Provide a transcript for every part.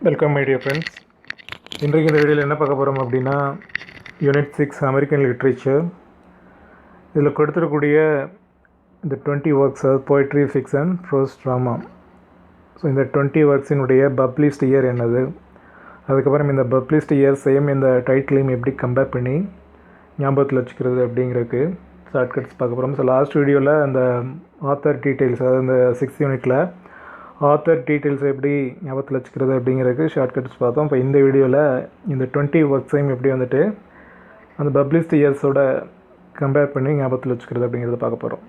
Welcome my dear friends. இன்றைக்கு இந்த வீடியோவில் என்ன பார்க்க போகிறோம் அப்படின்னா, யூனிட் 6 அமெரிக்கன் லிட்ரேச்சர். இதில் கொடுத்துருக்கூடிய இந்த 20 ஒர்க்ஸ், அதாவது poetry, fiction, prose, drama. So இந்த 20 ஒர்க்ஸினுடைய பப்ளிஷ்ட் இயர் என்னது, அதுக்கப்புறம் இந்த பப்ளிஷ்ட் இயர்ஸையும் இந்த டைட்டிலையும் எப்படி கம்பேர் பண்ணி ஞாபகத்தில் வச்சுக்கிறது அப்படிங்கிறதுக்கு ஷார்ட்கட்ஸ் பார்க்க போகிறோம். ஸோ லாஸ்ட் வீடியோவில் அந்த ஆத்தர் டீட்டெயில்ஸ், அதாவது இந்த 6th யூனிட்டில் ஆத்தர் டீட்டெயில்ஸ் எப்படி ஞாபகத்தில் வச்சுக்கிறது அப்படிங்கிறதுக்கு ஷார்ட்கட்ஸ் பார்த்தோம். இப்போ இந்த வீடியோவில் இந்த 20 ஒர்க்ஸையும் எப்படி வந்துட்டு அந்த பப்ளிஷ்ட் இயர்ஸோட கம்பேர் பண்ணி ஞாபகத்தில் வச்சுக்கிறது அப்படிங்கிறத பார்க்க போகிறோம்.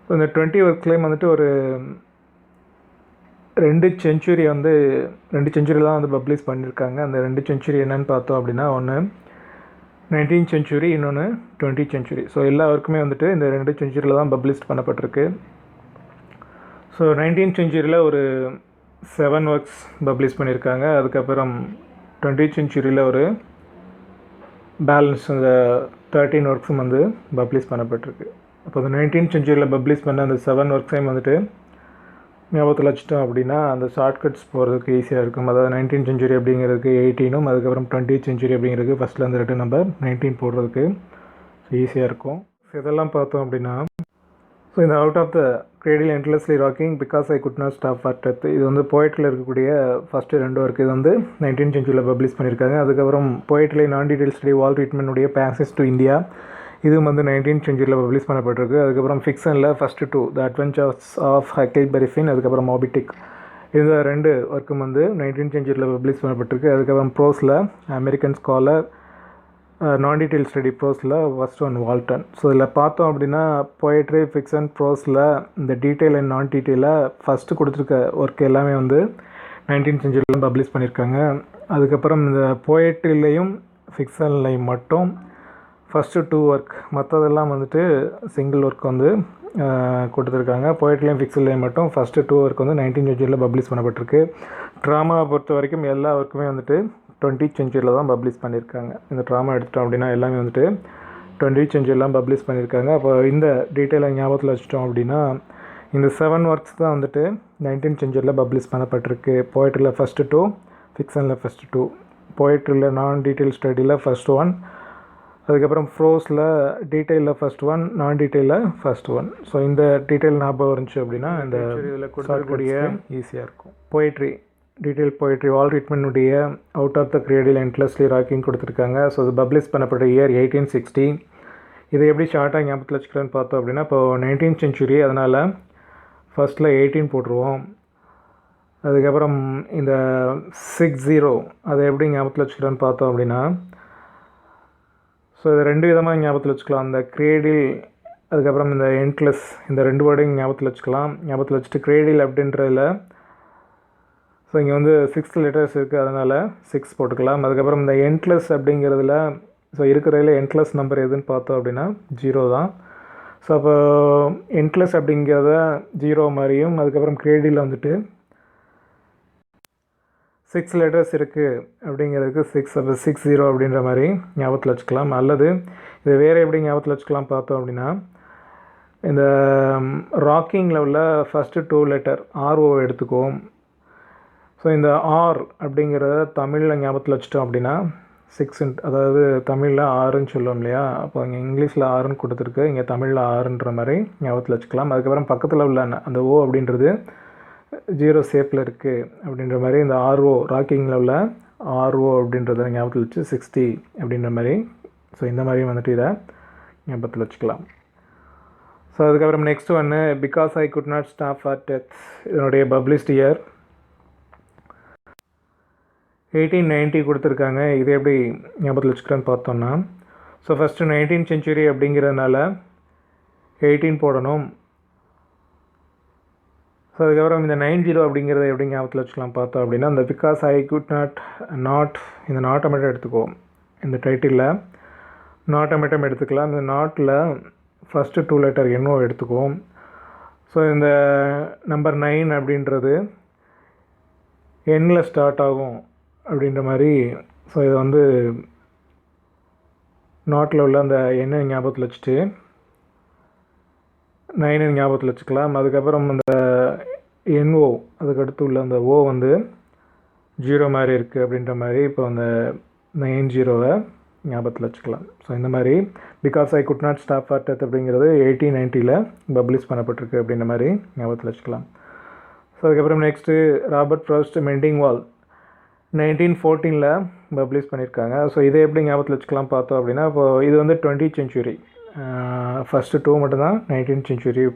ஸோ இந்த 20 ஒர்க்ஸ்லேயும் வந்துட்டு ஒரு 2 செஞ்சுரி தான் வந்து பப்ளிஷ் பண்ணியிருக்காங்க. அந்த 2 செஞ்சுரி என்னென்னு பார்த்தோம் அப்படின்னா, ஒன்று 19th செஞ்சுரி, இன்னொன்று 20th செஞ்சுரி. ஸோ எல்லா ஒர்க்குமே வந்துட்டு இந்த 2 செஞ்சுரியில் தான் பப்ளிஷ் பண்ணப்பட்டிருக்கு. ஸோ 19th செஞ்சுரியில் ஒரு 7 ஒர்க்ஸ் பப்ளிஷ் பண்ணியிருக்காங்க. அதுக்கப்புறம் 20th செஞ்சுரியில் ஒரு பேலன்ஸ் அந்த 13 ஒர்க்ஸும் வந்து பப்ளிஷ் பண்ணப்பட்டிருக்கு. அப்போ அந்த 19th செஞ்சுரியில் பப்ளிஷ் பண்ண அந்த 7 ஒர்க்ஸையும் வந்துட்டு ஞாபகத்தில் வச்சுட்டோம் அப்படின்னா அந்த ஷார்ட்கட்ஸ் போகிறதுக்கு ஈஸியாக இருக்கும். அதாவது 19th செஞ்சுரி அப்படிங்கிறதுக்கு 18ம், அதுக்கப்புறம் 20th செஞ்சுரி அப்படிங்கிறதுக்கு ஃபஸ்ட்டில் அந்த 2 நம்பர் 19 போடுறதுக்கு ஈஸியாக இருக்கும். இதெல்லாம் பார்த்தோம் அப்படின்னா, ஸோ இந்த out of the cradle endlessly rocking because I could not stop for death, இது வந்து போய்ட்ரியில் இருக்கக்கூடிய ஃபஸ்ட்டு 2 ஒர்க். இது வந்து 19th செஞ்சுரியில் பப்ளிஷ் பண்ணியிருக்காங்க. அதுக்கப்புறம் போய்ட்ரியில் நான் டீடைல் ஸ்டடி வால் ட்ரீட்மெண்ட்டுடைய பேசஸ் டு இந்தியா, இதுவும் வந்து 19th செஞ்சுரியில் பப்ளிஷ் பண்ணப்பட்டிருக்கு. அதுக்கப்புறம் ஃபிக்ஷனில் first 2 the adventures of Huckleberry Finn, அதுக்கப்புறம் மோபி டிக், இந்த 2 ஒர்க்கும் வந்து 19th செஞ்சுரியில் பப்ளிஷ் பண்ணப்பட்டிருக்கு. அதுக்கப்புறம் ப்ரோஸில் அமெரிக்கன் ஸ்காலர், நான் டீட்டெயில் ஸ்டடி ப்ரோஸில் ஃபஸ்ட் ஒன் வால்டன். ஸோ இதில் பார்த்தோம் அப்படின்னா போய்ட்ரி, ஃபிக்ஷன், ப்ரோஸில் இந்த டீட்டெயில் அண்ட் நான் டீட்டெயிலாக ஃபஸ்ட்டு கொடுத்துருக்க ஒர்க் எல்லாமே வந்து 19th செஞ்சுரியில் பப்ளிஷ் பண்ணியிருக்காங்க. அதுக்கப்புறம் இந்த போய்ட்ரிலையும் ஃபிக்ஷன்லையும் மட்டும் ஃபஸ்ட்டு 2 ஒர்க், மற்றதெல்லாம் வந்துட்டு சிங்கிள் ஒர்க் வந்து கொடுத்துருக்காங்க. போய்ட்ரிலையும் ஃபிக்ஷன்லையும் மட்டும் ஃபஸ்ட்டு 2 ஒர்க் வந்து 19th செஞ்சுரியில் பப்ளிஷ் பண்ணப்பட்டிருக்கு. ட்ராமாவை பொறுத்த வரைக்கும் எல்லா ஒர்க்குமே வந்துட்டு 20th செஞ்சுரியில் தான் பப்ளிஷ் பண்ணியிருக்காங்க. இந்த ட்ராமா எடுத்துட்டோம் அப்படின்னா எல்லாமே வந்துட்டு 20th செஞ்சுரியில் பப்ளிஷ் பண்ணியிருக்காங்க. அப்போ இந்த டீட்டெயிலை ஞாபகத்தில் வச்சுட்டோம் அப்படின்னா இந்த 7 ஒர்க்ஸ் தான் வந்துட்டு 19th செஞ்சுரியில் பப்ளிஷ் பண்ணப்பட்டிருக்கு. போய்ட்ரியில் ஃபஸ்ட்டு 2, ஃபிக்ஷனில் ஃபஸ்ட்டு 2, போய்ட்ரியில் நான் டீட்டெயில் ஸ்டடியில் ஃபஸ்ட் 1, அதுக்கப்புறம் ப்ரோஸில் டீட்டெயிலில் ஃபஸ்ட் 1, நான் டீட்டெயிலில் ஃபஸ்ட் 1. ஸோ இந்த டீட்டெயில் ஞாபகம் இருந்துச்சு அப்படின்னா இந்த இதில் கொடுக்கக்கூடிய ஈஸியாக இருக்கும். போய்ட்ரி டீட்டெயில் போய்ட்ரி வால் ட்ரீட்மெண்ட்டுடைய out of the cradle endlessly rocking கொடுத்துருக்காங்க. ஸோ இது பப்ளிஷ் பண்ணப்பட்ட இயர் 1860. இதை எப்படி ஷார்ட்டாக ஞாபகத்தில் வச்சுக்கலான்னு பார்த்தோம் அப்படின்னா, இப்போ 19th செஞ்சுரி, அதனால் ஃபஸ்ட்டில் 18 போட்டுருவோம். அதுக்கப்புறம் இந்த 60 அதை எப்படி ஞாபகத்தில் வச்சுக்கலான்னு பார்த்தோம் அப்படின்னா, ஸோ இது 2 விதமாக ஞாபகத்தில் வச்சுக்கலாம். அந்த கிரேடில், அதுக்கப்புறம் இந்த என்ட்லெஸ், இந்த 2 வேர்டையும் ஞாபகத்தில் வச்சுக்கலாம். ஞாபகத்தில் வச்சுட்டு கிரேடில் அப்படின்றதில் ஸோ இங்கே வந்து 6 லெட்டர்ஸ் இருக்குது, அதனால் 6 போட்டுக்கலாம். அதுக்கப்புறம் இந்த என்ட்லெஸ் அப்படிங்கிறதுல ஸோ இருக்கிறதுல என்ட்லெஸ் நம்பர் எதுன்னு பார்த்தோம் அப்படின்னா 0 தான். ஸோ அப்போ என்ட்லெஸ் அப்படிங்கிறத 0 மாதிரியும், அதுக்கப்புறம் கிரேடில் வந்துட்டு 6 லெட்டர்ஸ் இருக்குது அப்படிங்கிறதுக்கு 6, அப்போ 60 அப்படின்ற மாதிரி ஞாபகத்தில் வச்சுக்கலாம். அல்லது இது வேறு எப்படி ஞாபகத்தில் வச்சுக்கலாம் பார்த்தோம் அப்படின்னா, இந்த ராக்கிங்கில் உள்ள ஃபஸ்ட்டு 2 லெட்டர் RO எடுத்துக்குவோம். ஸோ இந்த ஆர் அப்படிங்கிறத தமிழில் ஞாபகத்தில் வச்சுட்டோம் அப்படின்னா 6, அதாவது தமிழில் 6ன்னு சொல்லுவோம் இல்லையா, அப்போ இங்கே இங்கிலீஷில் 6ன்னு கொடுத்துருக்கு, இங்கே தமிழில் 6ன்ற மாதிரி ஞாபகத்தில் வச்சுக்கலாம். அதுக்கப்புறம் பக்கத்தில் உள்ள அந்த ஓ அப்படின்றது 0 ஷேப்பில் இருக்குது அப்படின்ற மாதிரி இந்த RO ராக்கிங்கில் உள்ள RO அப்படின்றத ஞாபகத்தில் வச்சு 60 அப்படின்ற மாதிரி, ஸோ இந்த மாதிரி வந்துட்டு இதை ஞாபகத்தில் வச்சுக்கலாம். ஸோ அதுக்கப்புறம் நெக்ஸ்ட் ஒன்று because I could not stop for death, இதனுடைய பப்ளிஷ்ட் இயர் 1890 கொடுத்துருக்காங்க. இது எப்படி ஞாபகத்தில் வச்சுக்கலான்னு பார்த்தோன்னா, ஸோ ஃபஸ்ட்டு 19th செஞ்சுரி அப்படிங்கிறதுனால 18 போடணும். ஸோ அதுக்கப்புறம் இந்த 90 அப்படிங்கிறத எப்படி ஞாபகத்தில் வச்சுக்கலாம் பார்த்தோம் அப்படின்னா, இந்த பிகாஸ் ஐ குட் நாட் இந்த நாட்டை மட்டும் எடுத்துக்குவோம். இந்த டைட்டிலில் நாட்டை மட்டும் எடுத்துக்கலாம். இந்த நாட்டில் ஃபஸ்ட்டு 2 லெட்டர் NO எடுத்துக்குவோம். ஸோ இந்த நம்பர் 9 அப்படின்றது எண்ணில் ஸ்டார்ட் ஆகும் அப்படின்ற மாதிரி, ஸோ இதை வந்து நாட்டில் உள்ள அந்த எண்ணை ஞாபகத்தில் வச்சுட்டு 9 ஞாபகத்தில் வச்சுக்கலாம். அதுக்கப்புறம் அந்த NO அதுக்கு அடுத்து உள்ள அந்த O வந்து ஜீரோ மாதிரி இருக்குது அப்படின்ற மாதிரி இப்போ அந்த 90 ஞாபகத்தில் வச்சுக்கலாம். ஸோ இந்த மாதிரி because I could not stop for death அப்படிங்கிறது 1890 பப்ளிஷ் பண்ணப்பட்டிருக்கு அப்படின்ற மாதிரி ஞாபகத்தில் வச்சுக்கலாம். ஸோ அதுக்கப்புறம் next Robert frost mending wall 1914 publish பண்ணியிருக்காங்க. ஸோ இதை எப்படி ஞாபகத்தில் வச்சுக்கலாம் பார்த்தோம் அப்படின்னா, இப்போது இது வந்து 20th century, ஃபஸ்ட்டு 2 மட்டும்தான் 19th century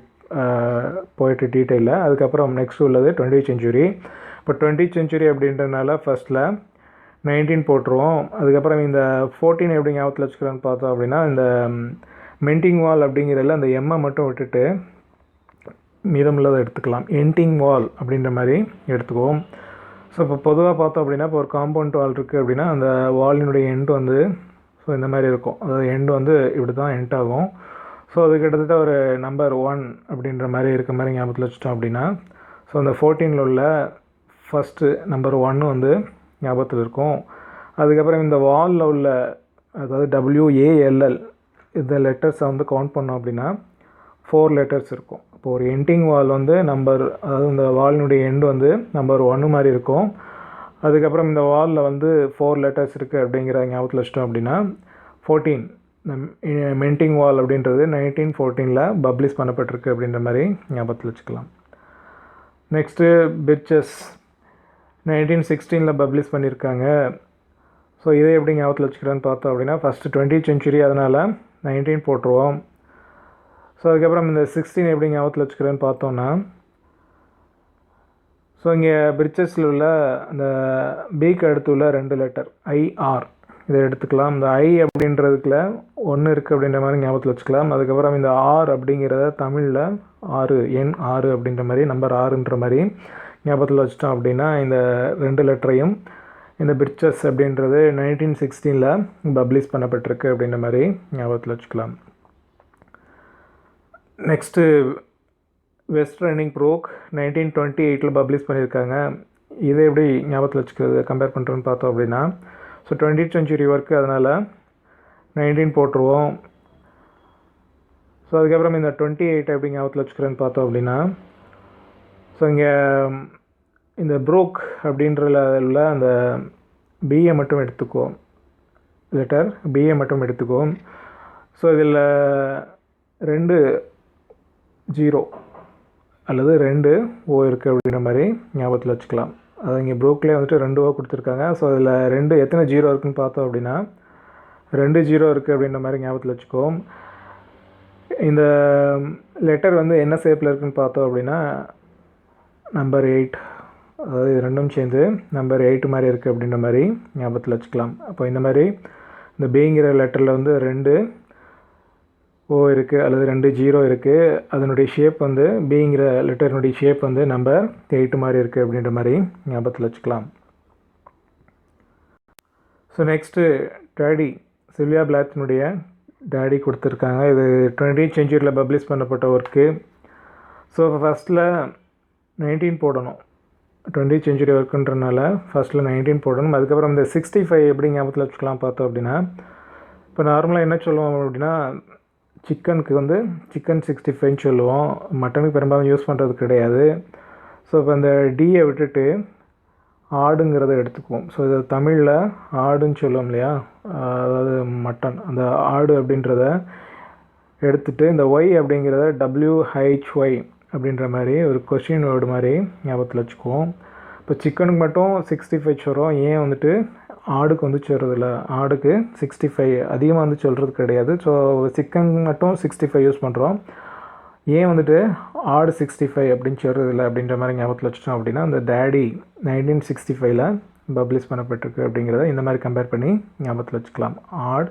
போய்ட்டு டீட்டெயிலில். அதுக்கப்புறம் நெக்ஸ்ட் உள்ளது 20th century. இப்போ 20th century அப்படின்றதுனால ஃபஸ்ட்டில் 19 போட்டுருவோம். அதுக்கப்புறம் இந்த 14 எப்படி ஞாபகத்தில் வச்சுக்கலான்னு பார்த்தோம் அப்படின்னா, இந்த மெண்டிங் வால் அப்படிங்கிறதுல அந்த எம்மை மட்டும் விட்டுட்டு மீதமுள்ளதை எடுத்துக்கலாம். எண்டிங் வால் அப்படின்ற மாதிரி எடுத்துக்குவோம். ஸோ இப்போ பொதுவாக பார்த்தோம் அப்படின்னா, இப்போ ஒரு காம்பவுண்ட் வால் இருக்குது அப்படின்னா அந்த வாலினுடைய எண்டு வந்து ஸோ இந்த மாதிரி இருக்கும். அதாவது எண்டு வந்து இப்படி தான் எண்ட் ஆகும். ஸோ அது கிட்டத்தட்ட ஒரு நம்பர் 1 அப்படின்ற மாதிரி இருக்க மாதிரி ஞாபகத்தில் வச்சுட்டோம் அப்படின்னா, ஸோ அந்த 14 உள்ள ஃபஸ்ட்டு நம்பர் 1 வந்து ஞாபகத்தில் இருக்கும். அதுக்கப்புறம் இந்த வாலில் உள்ள அதாவது WALL இந்த லெட்டர்ஸை வந்து கவுண்ட் பண்ணோம் அப்படின்னா 4 லெட்டர்ஸ் இருக்கும். இப்போ ஒரு எண்டிங் வால் வந்து அதாவது இந்த வாலினுடைய எண்டு வந்து நம்பர் 1 மாதிரி இருக்கும். அதுக்கப்புறம் இந்த வாலில் வந்து 4 லெட்டர்ஸ் இருக்குது அப்படிங்கிற ஞாபகத்தில் வச்சிட்டோம் அப்படின்னா 14 மெண்டிங் வால் அப்படின்றது 1914 பப்ளிஷ் பண்ணப்பட்டிருக்கு அப்படின்ற மாதிரி ஞாபகத்தில் வச்சுக்கலாம். நெக்ஸ்ட்டு பிர்ச்சஸ் 1916 பப்ளிஷ் பண்ணியிருக்காங்க. ஸோ இதை எப்படி ஞாபகத்தில் வச்சுக்கிறேன்னு பார்த்தோம் அப்படின்னா, ஃபஸ்ட்டு 20th century அதனால் 19 போட்டுருவோம். ஸோ அதுக்கப்புறம் இந்த 16 எப்படி ஞாபகத்தில் வச்சுக்கிறேன்னு பார்த்தோன்னா, ஸோ இங்கே பிரிச்சஸில் உள்ள அந்த பிக்கு அடுத்து உள்ள 2 லெட்டர் IR இதை எடுத்துக்கலாம். இந்த I அப்படின்றதுக்குள்ள 1 இருக்குது அப்படின்ற மாதிரி ஞாபகத்தில் வச்சுக்கலாம். அதுக்கப்புறம் இந்த R அப்படிங்கிறத தமிழில் 6 எண் 6 அப்படின்ற மாதிரி நம்பர் 6ன்ற மாதிரி ஞாபகத்தில் வச்சிட்டோம் அப்படின்னா இந்த 2 லெட்டரையும் இந்த பிர்ச்சஸ் அப்படின்றது 1916 பப்ளிஷ் பண்ணப்பட்டிருக்கு அப்படின்ற மாதிரி ஞாபகத்தில் வச்சுக்கலாம். Next west running brook 1928 publish பண்ணியிருக்காங்க. இதை எப்படி ஞாபகத்தில் வச்சுக்கிறது கம்பேர் பண்ணுறோன்னு பார்த்தோம் அப்படின்னா, ஸோ 20th century ஒர்க்கு அதனால் 19 போட்டுருவோம். ஸோ அதுக்கப்புறம் இந்த 28 எப்படி ஞாபகத்தில் வச்சுக்கிறேன்னு பார்த்தோம் அப்படின்னா, ஸோ இங்கே இந்த ப்ரோக் அப்படின்றதுல உள்ள அந்த பிஏ மட்டும் எடுத்துக்குவோம், லெட்டர் பிஏ மட்டும் எடுத்துக்குவோம். ஸோ இதில் 2 0 அல்லது 2 O இருக்குது அப்படின்ற மாதிரி ஞாபகத்தில் வச்சுக்கலாம். அது இங்கே ப்ரோக்லேயே வந்துட்டு 2 O கொடுத்துருக்காங்க. ஸோ அதில் 2 எத்தனை 0 இருக்குதுன்னு பார்த்தோம் அப்படின்னா 2 0 இருக்குது அப்படின்ற மாதிரி ஞாபகத்தில் வச்சுக்குவோம். இந்த லெட்டர் வந்து என்ன ஷேப்பில் இருக்குதுன்னு பார்த்தோம் அப்படின்னா நம்பர் 8, அதாவது இது ரெண்டும் சேர்ந்து நம்பர் 8 மாதிரி இருக்குது அப்படின்ற மாதிரி ஞாபகத்தில் வச்சுக்கலாம். அப்போ இந்த மாதிரி இந்த பிங்கிற லெட்டரில் வந்து 2 O இருக்குது அல்லது 2 0 இருக்குது. அதனுடைய ஷேப் வந்து பிங்கிற லெட்டர்னுடைய ஷேப் வந்து நம்பர் 8 மாதிரி இருக்குது அப்படின்ற மாதிரி ஞாபகத்தில் வச்சுக்கலாம். ஸோ நெக்ஸ்ட்டு டேடி சில்வியா பிளாத்தினுடைய டேடி கொடுத்துருக்காங்க. இது 20th century பப்ளிஷ் பண்ணப்பட்ட ஒர்க்கு. ஸோ ஃபஸ்ட்டில் 19 போடணும். 20th century ஒர்க்குன்றனால ஃபஸ்ட்டில் 19 போடணும். அதுக்கப்புறம் இந்த 65 எப்படி ஞாபகத்தில் வச்சுக்கலாம் பார்த்தோம் அப்படின்னா, இப்போ நார்மலாக என்ன சொல்லுவோம் அப்படின்னா, சிக்கனுக்கு வந்து சிக்கன் 65ன்னு சொல்லுவோம். மட்டனுக்கு பெரும்பாலும் யூஸ் பண்ணுறது கிடையாது. ஸோ இப்போ இந்த டியை விட்டுட்டு ஆடுங்கிறத எடுத்துக்குவோம். ஸோ இது தமிழில் ஆடுன்னு சொல்லுவோம் இல்லையா, அதாவது மட்டன், அந்த ஆடு அப்படின்றத எடுத்துகிட்டு இந்த ஒய் அப்படிங்கிறத WHY அப்படின்ற மாதிரி ஒரு கொஸ்டின் வேர்டு மாதிரி ஞாபகத்தில் வச்சுக்குவோம். இப்போ சிக்கனுக்கு மட்டும் 65 சொல்கிறோம். ஏன் வந்துட்டு ஆடுக்கு வந்து சொல்கிறதில்ல, ஆடுக்கு 65 அதிகமாக வந்து சொல்கிறது கிடையாது. ஸோ சிக்கன் மட்டும் 65 யூஸ் பண்ணுறோம். ஏன் வந்துட்டு ஆடு 65 அப்படின்னு சொல்கிறதில்ல அப்படின்ற மாதிரி ஞாபகத்தில் வச்சுட்டோம் அப்படின்னா, அந்த டேடி 1965 பப்ளிஷ் பண்ணப்பட்டிருக்கு அப்படிங்கிறத இந்த மாதிரி கம்பேர் பண்ணி ஞாபகத்தில் வச்சுக்கலாம். ஆட்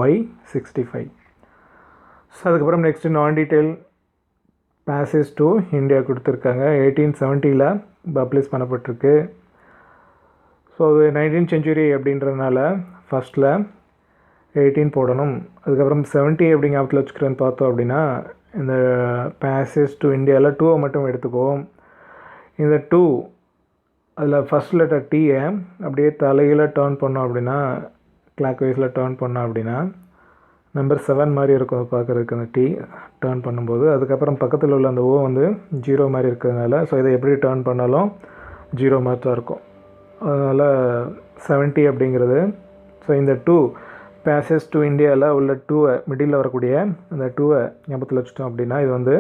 Y65. ஸோ அதுக்கப்புறம் நெக்ஸ்ட்டு நான் டீட்டெயில் பேசேஜ் டு இந்தியா கொடுத்துருக்காங்க. 1870 பப்ளிஷ் பண்ணப்பட்டிருக்கு. ஸோ அது 19th century அப்படின்றதுனால ஃபஸ்ட்டில் 18 போடணும். அதுக்கப்புறம் 70 எப்படி ஞாபகத்தில் வச்சுக்கிறேன்னு பார்த்தோம் அப்படின்னா, இந்த பேசேஜ் டு இந்தியாவில் 2 மட்டும் எடுத்துக்குவோம். இந்த 2 அதில் ஃபஸ்ட் லெட்டர் டீயை அப்படியே தலையில் டேர்ன் பண்ணோம் அப்படின்னா, கிளாக் வைஸில் டேர்ன் பண்ணோம் அப்படின்னா நம்பர் 7 மாதிரி இருக்கும் பார்க்குறதுக்கு அந்த டீ டேர்ன் பண்ணும்போது. அதுக்கப்புறம் பக்கத்தில் உள்ள அந்த O வந்து 0 மாதிரி இருக்கிறதுனால, ஸோ இதை எப்படி டேர்ன் பண்ணாலும் 0 மாதிரி தான் இருக்கும். அதனால் 70 அப்படிங்கிறது. ஸோ இந்த 2 பேசஸ் டு இந்தியாவில் உள்ள 2 மிடில் வரக்கூடிய அந்த 2 ஞாபகத்தில் வச்சுட்டோம் அப்படின்னா இது வந்து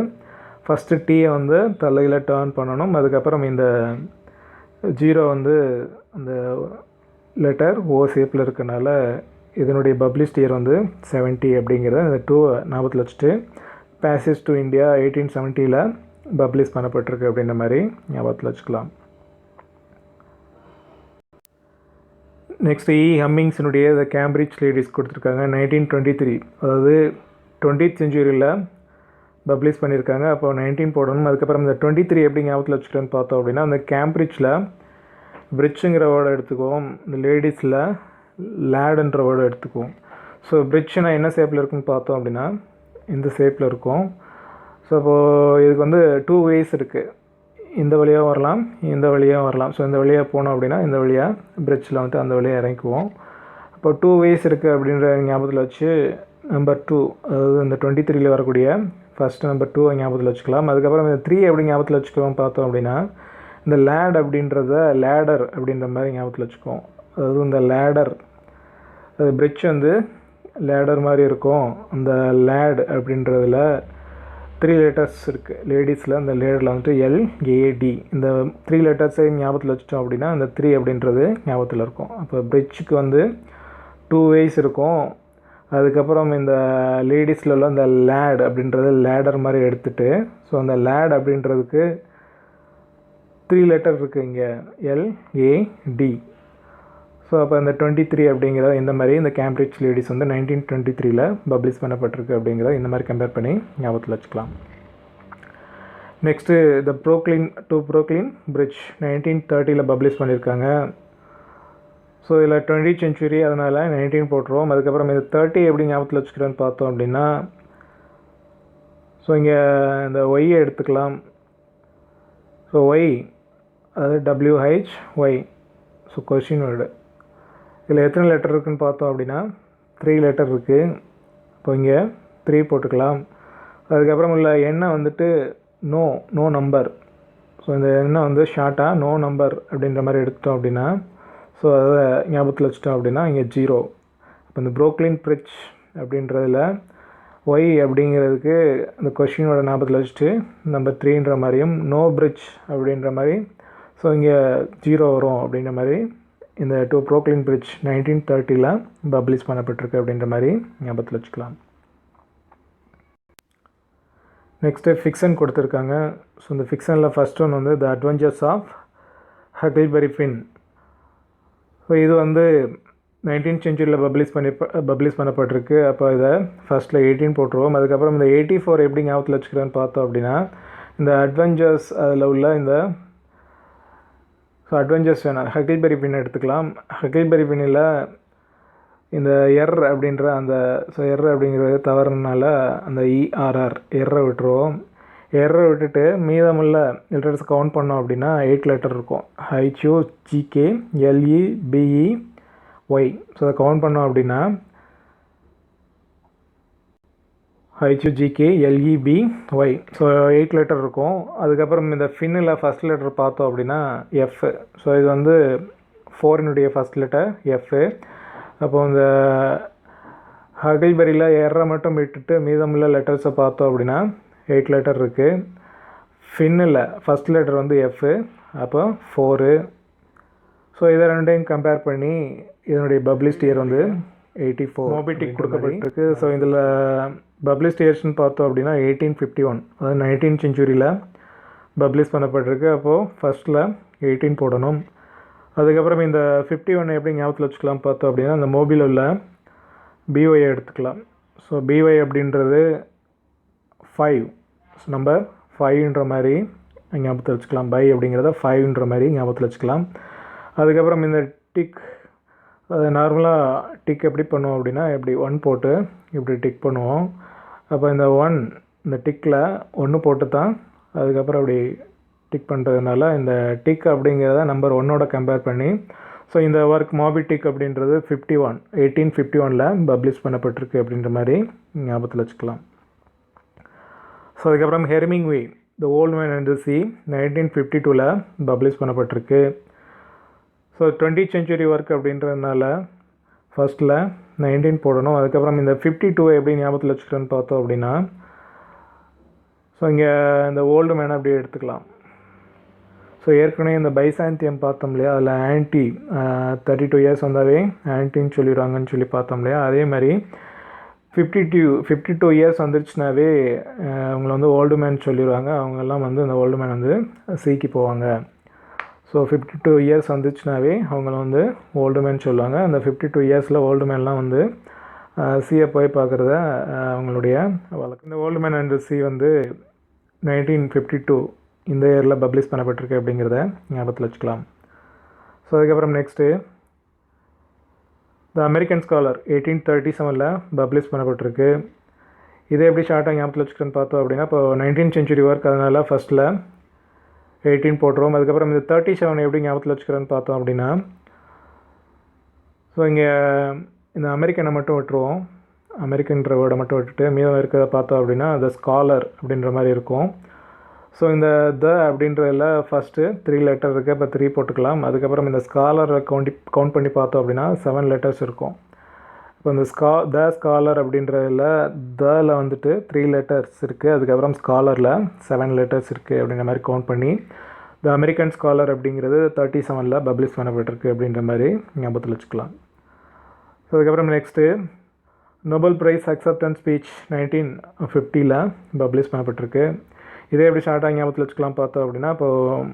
ஃபஸ்ட்டு டீயை வந்து தலையில் டேர்ன் பண்ணணும். அதுக்கப்புறம் இந்த 0 வந்து அந்த லெட்டர் ஓ ஷேப்பில் இருக்கனால இதனுடைய பப்ளிஸ்ட் இயர் வந்து 70 அப்படிங்கிறத இந்த 2 ஞாபகத்தில் வச்சுட்டு பேசஸ் டு இந்தியா 1870 பப்ளிஷ் பண்ணப்பட்டிருக்கு அப்படின்ற மாதிரி ஞாபகத்தில் வச்சுக்கலாம். நெக்ஸ்ட் ஹம்மிங்ஸினுடைய த கேம்பிரிட்ஜ் லேடிஸ் கொடுத்துருக்காங்க 1923, அதாவது 20th செஞ்சுரியில் பப்ளிஷ் பண்ணியிருக்காங்க. அப்போ 19 போடணும். அதுக்கப்புறம் இந்த 23 எப்படி ஞாபகத்தில் வச்சுக்கிறேன்னு பார்த்தோம் அப்படின்னா அந்த கேம்பிரிட்ஜில் பிரிட்ஜுங்கிற வேர்டை எடுத்துக்குவோம், இந்த லேடிஸில் லேடுன்ற வேர்டை எடுத்துக்குவோம். ஸோ பிரிட்ஜுனா என்ன ஷேப்பில் இருக்குன்னு பார்த்தோம் அப்படின்னா இந்த ஷேப்பில் இருக்கும். ஸோ அப்போது இதுக்கு வந்து 2 ways இருக்குது, இந்த வழியாக வரலாம், இந்த வழியாக வரலாம். ஸோ இந்த வழியாக போனோம் அப்படின்னா இந்த வழியாக பிரிட்ஜில் வந்துட்டு அந்த வழியாக இறங்கிக்குவோம். அப்போ 2 ways இருக்குது அப்படின்ற ஞாபகத்தில் வச்சு நம்பர் 2, அதாவது இந்த 23 வரக்கூடிய ஃபஸ்ட்டு நம்பர் 2 ஞாபகத்தில் வச்சுக்கலாம். அதுக்கப்புறம் இந்த 3 எப்படி ஞாபகத்தில் வச்சுக்குவோம் பார்த்தோம் அப்படின்னா இந்த லேட் அப்படின்றத லேடர் அப்படின்ற மாதிரி ஞாபகத்தில் வச்சுக்குவோம். அதாவது இந்த லேடர், அது பிரிட்ஜ் வந்து லேடர் மாதிரி இருக்கும். அந்த லேட் அப்படின்றதில் 3 லெட்டர்ஸ் இருக்குது. லேடிஸில் அந்த லேடில் வந்துட்டு LAD, இந்த 3 லெட்டர்ஸை ஞாபகத்தில் வச்சுட்டோம் அப்படின்னா அந்த 3 அப்படின்றது ஞாபகத்தில் இருக்கும். அப்போ பிரிட்ஜுக்கு வந்து 2 ways இருக்கும். அதுக்கப்புறம் இந்த லேடிஸில் உள்ள அந்த லேட் அப்படின்றது லேடர் மாதிரி எடுத்துகிட்டு, ஸோ அந்த லேட் அப்படின்றதுக்கு 3 லெட்டர் இருக்குது இங்கே LAD. ஸோ அப்போ இந்த 23 அப்படிங்கிறத இந்த மாதிரி இந்த கேம்பிரிட்ஜ் லேடிஸ் வந்து 1923 பப்ளிஷ் பண்ணப்பட்டிருக்கு அப்படிங்கிறத இந்த மாதிரி கம்பேர் பண்ணி ஞாபகத்தில் வச்சுக்கலாம். நெக்ஸ்ட்டு த ப்ரோக்ளின் பிரிட்ஜ் 1930 பப்ளிஷ் பண்ணியிருக்காங்க. ஸோ இதில் 20th century அதனால் 19 போட்டுருவோம். அதுக்கப்புறம் இது 30 எப்படி ஞாபகத்தில் வச்சுக்கிறேன்னு பார்த்தோம் அப்படின்னா ஸோ இங்கே இந்த ஒய்யை எடுத்துக்கலாம். ஸோ ஒய் அதாவது WHY, ஸோ கொஷின் வேர்டு. இதில் எத்தனை லெட்டர் இருக்குதுன்னு பார்த்தோம் அப்படின்னா 3 லெட்டர் இருக்குது. இப்போ இங்கே 3 போட்டுக்கலாம். அதுக்கப்புறம் உள்ள எண்ணை வந்துட்டு நோ நம்பர். ஸோ இந்த எண்ணை வந்து ஷார்ட்டாக நோ நம்பர் அப்படின்ற மாதிரி எடுத்துட்டோம் அப்படின்னா ஸோ அதை ஞாபகத்தில் வச்சுட்டோம் அப்படின்னா இங்கே 0. இப்போ இந்த ப்ரோக்ளின் பிரிட்ஜ் அப்படின்றதில் ஒய் அப்படிங்கிறதுக்கு இந்த கொஷினோட ஞாபகத்தில் வச்சுட்டு நம்பர் 3ன்ற மாதிரியும் நோ பிரிட்ஜ் அப்படின்ற மாதிரி ஸோ இங்கே 0 வரும் அப்படின்ற மாதிரி இந்த ப்ரோக்ளின் பிரிட்ஜ் 1930 பப்ளிஷ் பண்ணப்பட்டிருக்கு அப்படின்ற மாதிரி ஞாபகத்தில் வச்சுக்கலாம். நெக்ஸ்ட்டு ஃபிக்ஷன் கொடுத்துருக்காங்க. ஸோ இந்த ஃபிக்ஷனில் ஃபஸ்ட் ஒன் வந்து the adventures of Huckleberry Finn. So இது வந்து 19th century பப்ளிஷ் பண்ணப்பட்டிருக்கு. அப்போ இதை ஃபஸ்ட்டில் 18 போட்டுருவோம். அதுக்கப்புறம் இந்த 84 எப்படி ஞாபகத்தில் வச்சுக்கிறேன்னு பார்த்தோம் அப்படின்னா இந்த அட்வென்ச்சர்ஸ் அதில் உள்ள இந்த ஸோ அட்வென்ச்சர்ஸ் வேணாம், ஹக்கிள்பெரி பின் எடுத்துக்கலாம். ஹக்கிள்பெரி பின்னில் இந்த அப்படின்ற அந்த ஸோ அப்படிங்கிறது தவறுனால அந்த ERR விட்டுருவோம். விட்டுட்டு மீதமுள்ள லெட்டர்ஸ் கவுண்ட் பண்ணோம் அப்படின்னா 8 லெட்டர் இருக்கும். HUGKLEBEY. ஸோ அதை கவுண்ட் பண்ணோம் அப்படின்னா HUGKLEBY. ஸோ 8 லெட்டர் இருக்கும். அதுக்கப்புறம் இந்த ஃபின்னில் ஃபஸ்ட் லெட்டர் பார்த்தோம் அப்படின்னா F. ஸோ இது வந்து 4னுடைய ஃபஸ்ட் லெட்டர் F. அப்போது இந்த ஹக்கிள்பெரியில் எர்ரை மட்டும் விட்டுட்டு மீதமுள்ள லெட்டர்ஸை பார்த்தோம் அப்படின்னா 8 லெட்டர் இருக்குது. ஃபின்னில் ஃபஸ்ட் லெட்டர் வந்து F, அப்போ 4. ஸோ இதை ரெண்டையும் கம்பேர் பண்ணி இதனுடைய பப்ளிஷ்ட் இயர் வந்து 84 மோபிடிக் கொடுக்கப்பட்டிருக்கு. ஸோ இதில் பப்ளிஷ்ட் இயர்ஸ்னு பார்த்தோம் அப்படின்னா 1851, அதாவது 19th century பப்ளிஷ் பண்ணப்பட்டிருக்கு. அப்போது ஃபஸ்ட்டில் 18 போடணும். அதுக்கப்புறம் இந்த 51 எப்படி ஞாபகத்தில் வச்சுக்கலாம் பார்த்தோம் அப்படின்னா அந்த மோபில் உள்ள BY எடுத்துக்கலாம். ஸோ BY அப்படின்றது 5, நம்பர் 5ன்ற மாதிரி ஞாபகத்தில் வச்சுக்கலாம். பை அப்படிங்கிறத 5ன்ற மாதிரி ஞாபகத்தில் வச்சுக்கலாம். அதுக்கப்புறம் இந்த டிக், அது நார்மலாக டிக் எப்படி பண்ணுவோம் அப்படின்னா இப்படி 1 போட்டு இப்படி டிக் பண்ணுவோம். அப்போ இந்த 1 இந்த டிக்கில் 1 போட்டு தான் அதுக்கப்புறம் அப்படி டிக் பண்ணுறதுனால இந்த டிக் அப்படிங்கிறத நம்பர் 1ஓட கம்பேர் பண்ணி ஸோ இந்த ஒர்க் மோபி டிக் அப்படின்றது 1851 பப்ளிஷ் பண்ணப்பட்டிருக்கு அப்படின்ற மாதிரி ஞாபகத்தில் வச்சுக்கலாம். ஸோ அதுக்கப்புறம் ஹெர்மிங்வே the old man and the sea 1952 publish பண்ணப்பட்டிருக்கு. So so 20th century work அப்படின்றதுனால ஃபஸ்ட்டில் 19 போடணும். அதுக்கப்புறம் இந்த 52 எப்படி ஞாபகத்தில் வச்சுக்கிறேன்னு பார்த்தோம் அப்படின்னா, ஸோ இங்கே இந்த ஓல்டு மேனை அப்படியே எடுத்துக்கலாம். ஸோ ஏற்கனவே இந்த பைசாந்தியம் பார்த்தோம் இல்லையா, அதில் ஆன்டி 32 இயர்ஸ் வந்தாவே ஆன்டின்னு சொல்லிடுவாங்கன்னு சொல்லி பார்த்தோம் இல்லையா, அதே மாதிரி 52 இயர்ஸ் வந்துருச்சுனாவே அவங்கள வந்து ஓல்டு மேன் சொல்லிடுவாங்க. அவங்கெல்லாம் வந்து இந்த ஓல்டு மேன் வந்து சீக்கி போவாங்க. ஸோ 52 இயர்ஸ் வந்துச்சுனாவே அவங்கள வந்து ஓல்டு மேன் சொல்லுவாங்க. அந்த 52 இயர்ஸில் ஓல்டு மேன்லாம் வந்து சியை போய் பார்க்குறத அவங்களுடைய வழக்கம். இந்த ஓல்டு மேன் அண்ட் சி வந்து 1952 இந்த இயரில் பப்ளிஷ் பண்ணப்பட்டிருக்கு அப்படிங்கிறத ஞாபகத்தில் வச்சுக்கலாம். ஸோ அதுக்கப்புறம் next the American scholar 1837 publish பண்ணப்பட்டிருக்கு. இதே எப்படி ஷார்ட்டாக ஞாபகத்தில் வச்சுக்கிறேன்னு பார்த்தோம் அப்படின்னா, இப்போ 19th century ஒர்க், அதனால் ஃபஸ்ட்டில் 18 போட்டுருவோம். அதுக்கப்புறம் இந்த 37 எப்படி ஞாபகத்தில் வச்சுக்கிறேன்னு பார்த்தோம் அப்படின்னா, ஸோ இங்கே இந்த அமெரிக்கனை மட்டும் விட்டுருவோம். அமெரிக்கன்ற வேர்டை மட்டும் விட்டுட்டு மீதம் இருக்கிறத பார்த்தோம் அப்படின்னா த ஸ்காலர் அப்படின்ற மாதிரி இருக்கும். ஸோ இந்த த அப்படின்றதில் ஃபஸ்ட்டு 3 லெட்டர் இருக்குது, இப்போ 3 போட்டுக்கலாம். அதுக்கப்புறம் இந்த ஸ்காலரை கவுண்ட் பண்ணி பார்த்தோம் அப்படின்னா 7 லெட்டர்ஸ் இருக்கும். இப்போ இந்த த ஸ்காலர் அப்படின்றதில் தல வந்துட்டு 3 லெட்டர்ஸ் இருக்குது, அதுக்கப்புறம் ஸ்காலரில் 7 லெட்டர்ஸ் இருக்குது அப்படின்ற மாதிரி கவுண்ட் பண்ணி த அமெரிக்கன் ஸ்காலர் அப்படிங்கிறது 37 பப்ளிஷ் பண்ணப்பட்டிருக்கு அப்படின்ற மாதிரி ஞாபகத்தில் வச்சுக்கலாம். ஸோ அதுக்கப்புறம் next Nobel prize acceptance speech 1950 publish பண்ணப்பட்டிருக்கு. இதே எப்படி ஷார்ட்டாக ஞாபகத்தில் வச்சுக்கலாம் பார்த்தோம் அப்படின்னா, இப்போது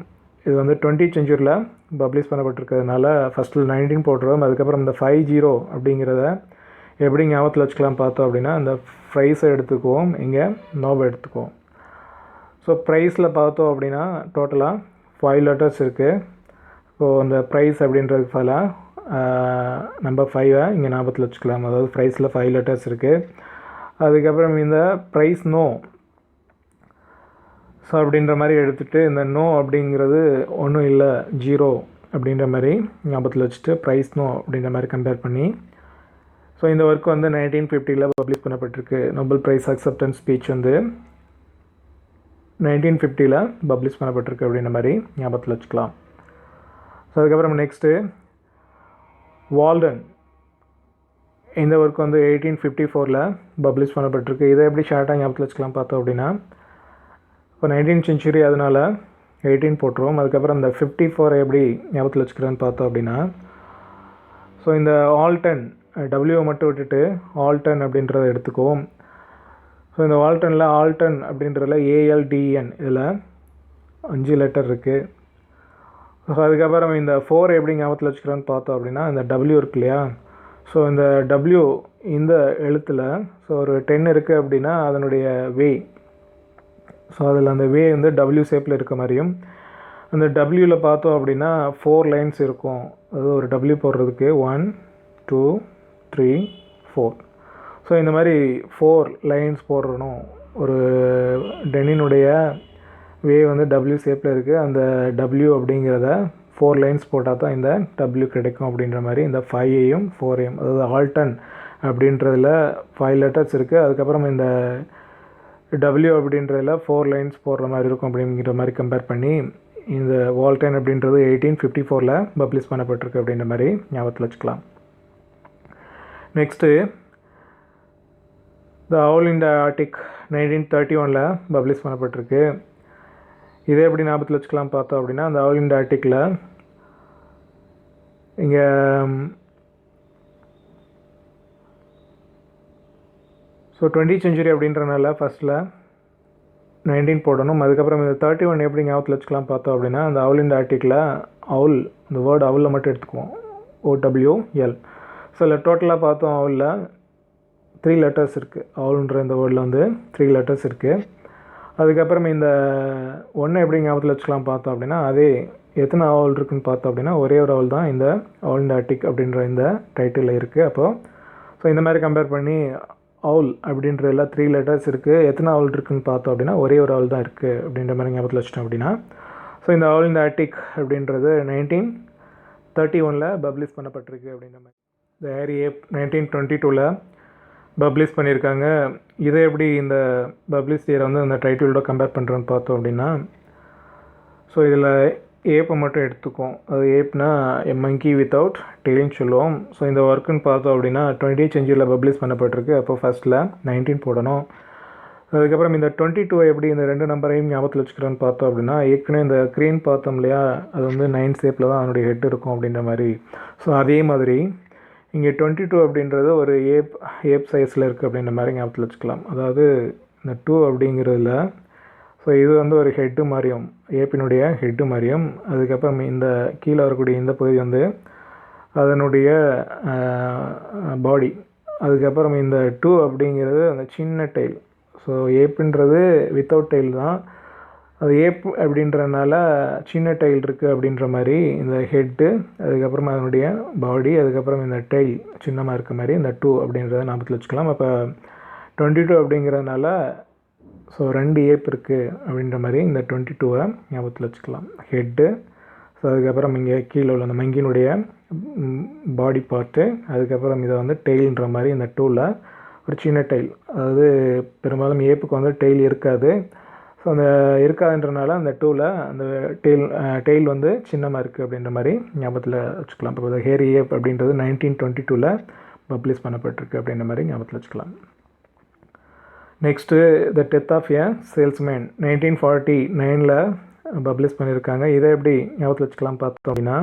இது வந்து 20th century பப்ளிஷ் பண்ணப்பட்டிருக்கிறதுனால ஃபஸ்ட்டில் 19 போட்டுருவோம். அதுக்கப்புறம் இந்த 50 அப்படிங்கிறத எப்படி ஞாபகத்தில் வச்சுக்கலாம் பார்த்தோம் அப்படின்னா, இந்த ப்ரைஸை எடுத்துக்குவோம், இங்கே நோபல் எடுத்துக்குவோம். ஸோ ப்ரைஸில் பார்த்தோம் அப்படின்னா டோட்டலாக 5 லெட்டர்ஸ் இருக்குது. இப்போது அந்த ப்ரைஸ் அப்படின்றதுக்கு பதிலாக நம்பர் 5 இங்கே ஞாபகத்தில் வச்சுக்கலாம். அதாவது ப்ரைஸில் 5 லெட்டர்ஸ் இருக்குது. அதுக்கப்புறம் இந்த ப்ரைஸ் நோ ஸோ அப்படின்ற மாதிரி எடுத்துகிட்டு இந்த நோ அப்படிங்கிறது ஒன்றும் இல்லை 0 அப்படின்ற மாதிரி ஞாபகத்தில் வச்சுட்டு ப்ரைஸ் நோ அப்படின்ற மாதிரி கம்பேர் பண்ணி, ஸோ இந்த ஒர்க் வந்து 1950 பப்ளிஷ் பண்ணப்பட்டிருக்கு. நோபல் ப்ரைஸ் அக்செப்டன்ஸ் ஸ்பீச் வந்து 1950 பப்ளிஷ் பண்ணப்பட்டிருக்கு அப்படின்ற மாதிரி ஞாபகத்தில் வச்சுக்கலாம். ஸோ அதுக்கப்புறம் நெக்ஸ்ட்டு வால்டன், இந்த ஒர்க் வந்து 1854 பப்ளிஷ் பண்ணப்பட்டிருக்கு. இதை எப்படி ஷார்ட்டாக ஞாபகத்தில் வச்சுக்கலாம் பார்த்தோம் அப்படின்னா, இப்போ 19th century அதனால் 18 போட்டுருவோம். அதுக்கப்புறம் இந்த 54 எப்படி ஞாபகத்தில் வச்சுக்கிறேன்னு பார்த்தோம் அப்படின்னா, ஸோ இந்த ஆல்டன் டபிள்யூ மட்டும் விட்டுட்டு ஆல்டன் அப்படின்றத எடுத்துக்குவோம். ஸோ இந்த ஆல்டனில் ஆல்டன் அப்படின்றதில் ALDN இதில் 5 லெட்டர் இருக்குது. ஸோ அதுக்கப்புறம் இந்த 4 எப்படி ஞாபகத்தில் வச்சுக்கிறேன்னு பார்த்தோம் அப்படின்னா, இந்த டபிள்யூ இருக்கு இல்லையா, ஸோ இந்த டபிள்யூ இந்த எழுத்தில் ஸோ ஒரு 10 இருக்குது அப்படின்னா அதனுடைய வே, ஸோ அதில் அந்த வே வந்து டபிள்யூ ஷேப்பில் இருக்க மாதிரியும், அந்த டபிள்யூவில் பார்த்தோம் அப்படின்னா 4 லைன்ஸ் இருக்கும். அதாவது ஒரு டபிள்யூ போடுறதுக்கு 1 2 3 4. ஸோ இந்த மாதிரி 4 லைன்ஸ் போடுறணும். ஒரு டென்னினுடைய வே வந்து டபிள்யூ ஷேப்பில் இருக்குது. அந்த டபிள்யூ அப்படிங்கிறத 4 லைன்ஸ் போட்டால் தான் இந்த டபிள்யூ கிடைக்கும் அப்படின்ற மாதிரி இந்த 5ஐயும் 4ஐயும், அதாவது ஆல்டன் அப்படின்றதில் 5 லெட்டர்ஸ் இருக்குது. அதுக்கப்புறம் இந்த டபிள்யூ அப்படின்றதில் 4 லைன்ஸ் போடுற மாதிரி இருக்கும் அப்படிங்கிற மாதிரி கம்பேர் பண்ணி இந்த வால்டன் அப்படின்றது 1854 பப்ளிஷ் பண்ணப்பட்டிருக்கு அப்படின்ற மாதிரி ஞாபகத்தில் வச்சுக்கலாம். நெக்ஸ்ட்டு த அவுல் இன் த ஆர்டிக் 1931 பப்ளிஷ் பண்ணப்பட்டிருக்கு. இதே எப்படி ஞாபகத்தில் வச்சுக்கலாம் பார்த்தோம் அப்படின்னா, அந்த அவுல் இன் த ஆர்டிக்கில் இங்கே ஸோ 20th century அப்படின்றனால ஃபஸ்ட்டில் 19 போடணும். அதுக்கப்புறம் இந்த 31 எப்படி ஞாபகத்தில் வச்சுக்கலாம் பார்த்தோம் அப்படின்னா, அந்த அவுல் இந்த ஆர்டிக்கில் அவுல், இந்த வேர்டு அவுலில் மட்டும் எடுத்துக்குவோம், OWL. ஸோ இல்லை டோட்டலாக பார்த்தோம் அவுலில் 3 லெட்டர்ஸ் இருக்குது. அவுல்ன்ற இந்த வேர்டில் வந்து 3 லெட்டர்ஸ் இருக்குது. அதுக்கப்புறம் இந்த 1 எப்படி ஞாபகத்தில் வச்சுக்கலாம் பார்த்தோம் அப்படின்னா, அதே எத்தனை அவுல் இருக்குதுன்னு பார்த்தோம் அப்படின்னா ஒரே ஒரு அவுல் தான் இந்த அவுல் இந்த ஆர்டிக் அப்படின்ற இந்த டைட்டிலில் இருக்குது. அப்போது ஸோ இந்த மாதிரி கம்பேர் பண்ணி அவுல் அப்படின்றதுல 3 லெட்டர்ஸ் இருக்குது, எத்தனை அவுல் இருக்குதுன்னு பார்த்தோம் அப்படின்னா ஒரே ஒரு அவுல் தான் இருக்குது அப்படின்ற மாதிரி ஞாபகத்தில் வச்சிட்டோம் அப்படின்னா, ஸோ இந்த அவுல் இந்த ஆர்டிக் அப்படின்றது 1931 பப்ளிஷ் பண்ணப்பட்டிருக்கு அப்படின்ற மாதிரி. இந்த ஹேரி ஏப் 1922 பப்ளிஷ் பண்ணியிருக்காங்க. இதை எப்படி இந்த பப்ளிஷ் இயரை வந்து அந்த டைட்டிலோட கம்பேர் பண்ணுறோன்னு பார்த்தோம் அப்படின்னா, ஸோ இதில் ஏப்பை மட்டும் எடுத்துக்கும். அது ஏப்னா மங்கி வித்தவுட் டெய்ல்னு சொல்லுவோம். ஸோ இந்த ஒர்க்குன்னு பார்த்தோம் அப்படின்னா 20th செஞ்சுரியில் பப்ளிஷ் பண்ணப்பட்டிருக்கு. அப்போ ஃபஸ்ட்டில் 19 போடணும். அதுக்கப்புறம் இந்த 22 எப்படி இந்த 2 நம்பரையும் ஞாபகத்தில் வச்சுக்கிறோன்னு பார்த்தோம் அப்படின்னா, ஏற்கனவே இந்த க்ரீன் பார்த்தோம் இல்லையா, அது வந்து 9 ஷேப்பில் தான் அதனுடைய ஹெட் இருக்கும் அப்படின்ற மாதிரி. ஸோ அதே மாதிரி இங்கே 22 அப்படின்றது ஒரு ஏப் சைஸில் இருக்குது அப்படின்ற மாதிரி ஞாபகத்தில் வச்சுக்கலாம். அதாவது இந்த 2 அப்படிங்கிறதுல ஸோ இது வந்து ஒரு ஹெட்டு மாதிரியும், ஏப்பினுடைய ஹெட்டு மாதிரியும், அதுக்கப்புறம் இந்த கீழே வரக்கூடிய இந்த பகுதி வந்து அதனுடைய பாடி, அதுக்கப்புறம் இந்த 2 அப்படிங்கிறது அந்த சின்ன டெய்ல். ஸோ ஏப்புன்றது வித்தவுட் டெய்ல் தான், அது ஏப் அப்படின்றனால சின்ன டெய்ல் இருக்குது அப்படின்ற மாதிரி இந்த ஹெட்டு, அதுக்கப்புறமா அதனுடைய பாடி, அதுக்கப்புறம் இந்த டெய்ல் சின்னமாக இருக்க மாதிரி இந்த 2 அப்படின்றத ஞாபகத்தில் வச்சுக்கலாம். அப்போ 22 அப்படிங்கிறதுனால ஸோ 2 ஏப் இருக்குது அப்படின்ற மாதிரி இந்த 22 ஞாபகத்தில் வச்சுக்கலாம். ஹெட்டு, ஸோ அதுக்கப்புறம் இங்கே கீழே உள்ள அந்த மங்கினுடைய பாடி பார்ட்டு, அதுக்கப்புறம் இதை வந்து டெய்ல்ன்ற மாதிரி இந்த 2ல் ஒரு சின்ன டெய்ல். அதாவது பெரும்பாலும் ஏப்புக்கு வந்து டெய்ல் இருக்காது. ஸோ அந்த இருக்காதுன்றனால அந்த 2ல் அந்த டெய்ல் வந்து சின்னமாக இருக்குது அப்படின்ற மாதிரி ஞாபகத்தில் வச்சுக்கலாம். இப்போ ஹேரி ஏப் அப்படின்றது 1922ல் பப்ளிஷ் பண்ணப்பட்டிருக்கு அப்படின்ற மாதிரி ஞாபகத்தில் வச்சுக்கலாம். Next the death of a salesman 1949ல் பப்ளிஷ் பண்ணியிருக்காங்க. இதை எப்படி ஞாபகத்தில் வச்சுக்கலாம் பார்த்தோம் அப்படின்னா,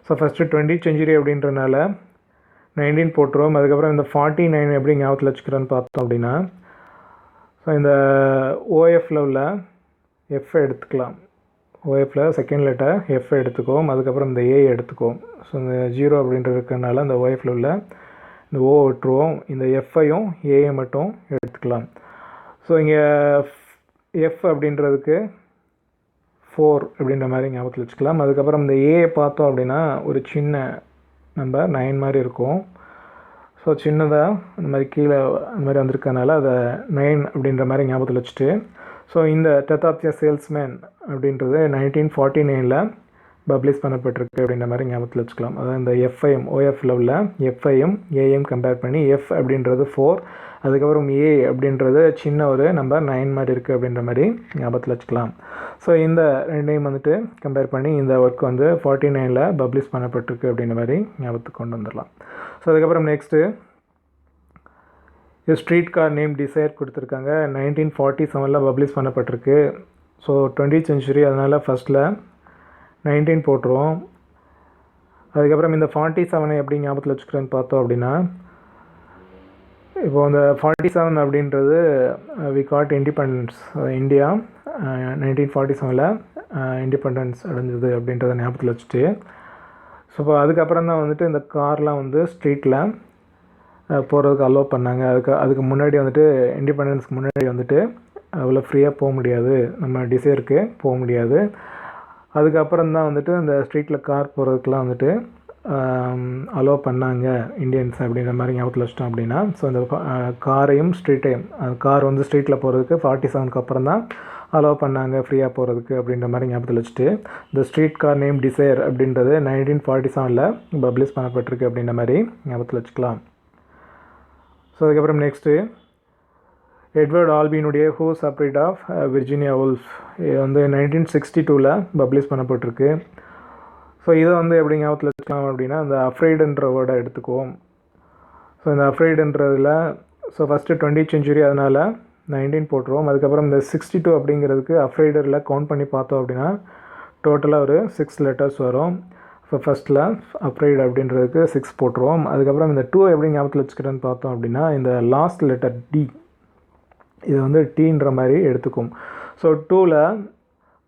ஸோ ஃபஸ்ட்டு 20th செஞ்சுரி அப்படின்றனால 19 போட்டுருவோம். அதுக்கப்புறம் இந்த 49 எப்படி ஞாபகத்தில் வச்சுக்கிறோன்னு பார்த்தோம் அப்படின்னா, ஸோ இந்த ஓஎஃப்பில் உள்ள எஃப்ஐ எடுத்துக்கலாம். ஓஎஃப்பில் செகண்ட் லெட்டர் எஃப்ஐ எடுத்துக்குவோம். அதுக்கப்புறம் இந்த ஏ எடுத்துக்குவோம். ஸோ இந்த 0 அப்படின்றது இருக்கிறதுனால இந்த ஓஎஃப்பில் உள்ள இந்த ஓ விட்டுருவோம். இந்த எஃப்ஐயும் ஏஐ மட்டும் எடுத்துக்கலாம். ஸோ இங்கே எஃப் அப்படின்றதுக்கு 4 அப்படின்ற மாதிரி ஞாபகத்தில் வச்சுக்கலாம். அதுக்கப்புறம் இந்த ஏ பார்த்தோம் அப்படின்னா ஒரு சின்ன நம்பர் 9 மாதிரி இருக்கும். ஸோ சின்னதாக அந்த மாதிரி கீழே அந்த மாதிரி வந்திருக்கனால அதை 9 அப்படின்ற மாதிரி ஞாபகத்தில் வச்சுட்டு, ஸோ இந்த டெத் ஆஃப் தி சேல்ஸ்மேன் அப்படின்றது 1949ல் பப்ளிஷ் பண்ணப்பட்டிருக்கு அப்படின்ற மாதிரி ஞாபகத்தில் வச்சுக்கலாம். அதாவது இந்த எஃப்ஐஎம் ஓஎஃப்பில் உள்ள எஃப்ஐஎம் ஏஎம் கம்பேர் பண்ணி எஃப் அப்படின்றது 4, அதுக்கப்புறம் ஏ அப்படின்றது சின்ன ஒரு நம்பர் 9 மாதிரி இருக்குது அப்படின்ற மாதிரி ஞாபகத்தில் வச்சுக்கலாம். ஸோ இந்த ரெண்டையும் வந்துட்டு கம்பேர் பண்ணி இந்த ஒர்க் வந்து 49ல் பப்ளிஷ் பண்ணப்பட்டிருக்கு அப்படின்ற மாதிரி ஞாபகத்துக்கு கொண்டு வந்துடலாம். ஸோ அதுக்கப்புறம் next streetcar name desire கொடுத்துருக்காங்க. 1947ல் பப்ளிஷ் பண்ணப்பட்டிருக்கு. ஸோ 20th செஞ்சுரி, அதனால் ஃபஸ்ட்டில் 19 போட்டுருவோம். அதுக்கப்புறம் இந்த 47 எப்படி ஞாபகத்தில் வச்சுக்கிறேன்னு பார்த்தோம் அப்படின்னா, இப்போது அந்த 47 அப்படின்றது வி காட் இண்டிபெண்டன்ஸ், இந்தியா 1947ல் இண்டிபெண்டன்ஸ் அடைஞ்சது அப்படின்றத ஞாபகத்தில் வச்சுட்டு, ஸோ இப்போ அதுக்கப்புறம் தான் வந்துட்டு இந்த கார்லாம் வந்து ஸ்ட்ரீட்டில் போகிறதுக்கு அலோவ் பண்ணாங்க. அதுக்கு முன்னாடி வந்துட்டு இண்டிபெண்டன்ஸ்க்கு முன்னாடி வந்துட்டு அவ்வளோ ஃப்ரீயாக போக முடியாது, நம்ம டிசைருக்கு போக முடியாது. அதுக்கப்புறம் தான் வந்துட்டு இந்த ஸ்ட்ரீட்டில் கார் போகிறதுக்கெலாம் வந்துட்டு அலோவ் பண்ணாங்க இந்தியன்ஸ் அப்படின்ற மாதிரி ஞாபகத்தில் வச்சிட்டோம் அப்படின்னா, ஸோ இந்த காரையும் ஸ்ட்ரீட்டையும், கார் வந்து ஸ்ட்ரீட்டில் போகிறதுக்கு 47க்கு அப்புறம் தான் அலோவ் பண்ணாங்க ஃப்ரீயாக போகிறதுக்கு அப்படின்ற மாதிரி ஞாபகத்தில் வச்சுட்டு, இந்த ஸ்ட்ரீட் கார் நேம் டிசைர் அப்படின்றது 1947ல் பப்ளிஷ் பண்ணப்பட்டிருக்கு அப்படின்ற மாதிரி ஞாபகத்தில் வச்சுக்கலாம். ஸோ அதுக்கப்புறம் நெக்ஸ்ட்டு எட்வர்ட் ஆல்பினுடைய who's afraid of Virginia Woolf, இது வந்து 1962ல் பப்ளிஷ் பண்ணப்பட்டிருக்கு. ஸோ இதை வந்து எப்படி ஞாபகத்தில் வச்சுக்கலாம் அப்படின்னா, இந்த அஃப்ரைடுன்ற வேர்டை எடுத்துக்குவோம். ஸோ இந்த அஃப்ரைடுன்றதில் ஸோ ஃபஸ்ட்டு 20th செஞ்சுரி, அதனால் 19 போட்டுருவோம். அதுக்கப்புறம் இந்த 62 அப்படிங்கிறதுக்கு அஃப்ரைடரில் கவுண்ட் பண்ணி பார்த்தோம் அப்படின்னா டோட்டலாக ஒரு 6 லெட்டர்ஸ் வரும். ஸோ ஃபஸ்ட்டில் அப்ரைட் அப்படின்றதுக்கு 6 போட்டுருவோம். அதுக்கப்புறம் இந்த 2 எப்படி ஞாபகத்தில் வச்சுக்கிறேன்னு பார்த்தோம் அப்படின்னா, இந்த லாஸ்ட் லெட்டர் டி, இது வந்து டீன்ற மாதிரி எடுத்துக்கும். ஸோ 2ல்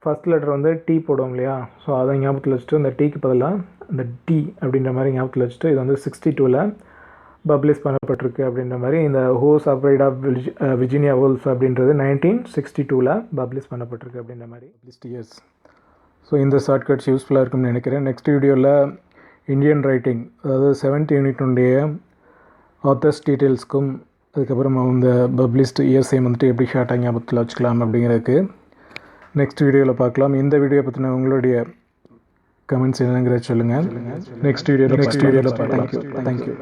ஃபஸ்ட் லெட்டர் வந்து டி போடுவோம் இல்லையா, ஸோ அதை ஞாபகத்தில் வச்சுட்டு இந்த டீக்கு பதிலாக இந்த டி அப்படின்ற மாதிரி ஞாபகத்தில் வச்சுட்டு, இது வந்து 62ல் பப்ளிஷ் பண்ணப்பட்டிருக்கு அப்படின்ற மாதிரி, இந்த who's afraid of Virginia Woolf அப்படின்றது 1962ல் பப்ளிஷ் பண்ணப்பட்டிருக்கு அப்படின்ற மாதிரி லிஸ்ட் இயர்ஸ். ஸோ இந்த ஷார்ட்கட்ஸ் யூஸ்ஃபுல்லாக இருக்கும்னு நினைக்கிறேன். நெக்ஸ்ட் வீடியோவில் இந்தியன் ரைட்டிங், அதாவது 7th யூனிட்டுடைய ஆத்தர்ஸ் டீட்டெயில்ஸ்க்கும் அதுக்கப்புறம் இந்த பப்ளிஷ்டு இயர்ஸையும் வந்துட்டு எப்படி ஷார்ட்டாக ஞாபகத்தில் வச்சுக்கலாம் அப்படிங்கிறதுக்கு நெக்ஸ்ட் வீடியோவில் பார்க்கலாம். இந்த வீடியோ பற்றின உங்களுடைய கமெண்ட்ஸ் என்னங்கிறத சொல்லுங்கள். நெக்ஸ்ட் வீடியோவில் பார்க்கலாம். தேங்க்யூ.